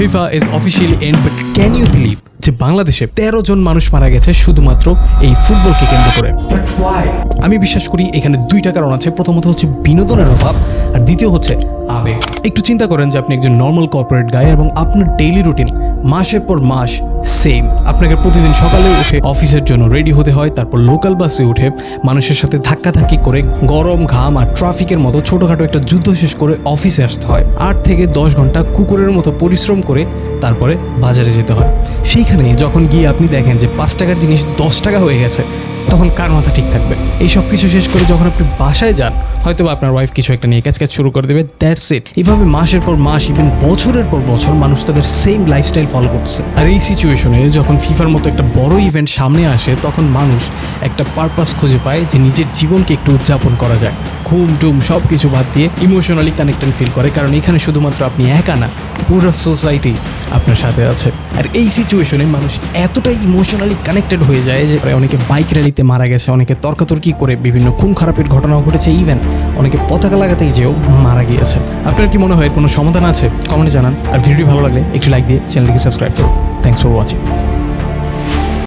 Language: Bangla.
FIFA is officially end, but can you believe যে বাংলাদেশে 13 জন মানুষ মারা গেছে শুধুমাত্র এই ফুটবলকে কেন্দ্র করে? আমি বিশ্বাস করি এখানে দুইটা কারণ আছে। প্রথমত হচ্ছে বিনোদনের অভাব, আর দ্বিতীয় হচ্ছে আবেগ। একটু চিন্তা করেন যে আপনি একজন নর্মাল কর্পোরেট গাই এবং আপনার ডেইলি রুটিন মাসের পর মাস সেম। আপনাকে প্রতিদিন সকালে উঠে অফিসের জন্য রেডি হতে হয়, তারপর লোকাল বাসে উঠে মানুষের সাথে ধাক্কাধাক্কি করে গরম ঘাম আর ট্রাফিকের মতো ছোটোখাটো একটা যুদ্ধ শেষ করে অফিসে আসতে হয়। 8 থেকে 10 ঘন্টা কুকুরের মতো পরিশ্রম করে তারপরে বাজারে যেতে হয়। সেইখানে যখন গিয়ে আপনি দেখেন যে 5 টাকার জিনিস 10 টাকা হয়ে গেছে, তখন কার মাথা ঠিক থাকবে? এই সব কিছু শেষ করে যখন আপনি বাসায় যান, হয়তো বা আপনার ওয়াইফ কিছু একটা নিয়ে কাজ শুরু করে দেবে, দ্যাটস ইট। এভাবে মাসের পর মাস, ইভেন বছরের পর বছর মানুষ তাদের সেম লাইফস্টাইল ফলো করছে। আর এই সিচুয়েশনে যখন ফিফার মতো একটা বড় ইভেন্ট সামনে আসে, তখন মানুষ একটা পারপাস খুঁজে পায় যে নিজের জীবনকে একটু উদযাপন করা যায়। ঘুম টুম সব কিছু বাদ দিয়ে ইমোশনালি কানেক্টেড ফিল করে, কারণ এখানে শুধুমাত্র আপনি একা না, পুরো সোসাইটি আপনার সাথে আছে। আর এই সিচুয়েশনে মানুষ এতটাই ইমোশনালি কানেক্টেড হয়ে যায় যে অনেকে বাইক র্যালিতে মারা গেছে, অনেকে তর্কাতর্কি করে বিভিন্ন খুন খারাপের ঘটনাও ঘটেছে, ইভেন অনেকে পতাকা লাগাতেই যেও মারা গিয়েছে। আপনার কি মনে হয় এর কোনো সমাধান আছে? কমেন্টে জানান। আর ভিডিও ভালো লাগলে একটু লাইক দিয়ে চ্যানেলটিকে সাবস্ক্রাইব করুন। Thanks for watching.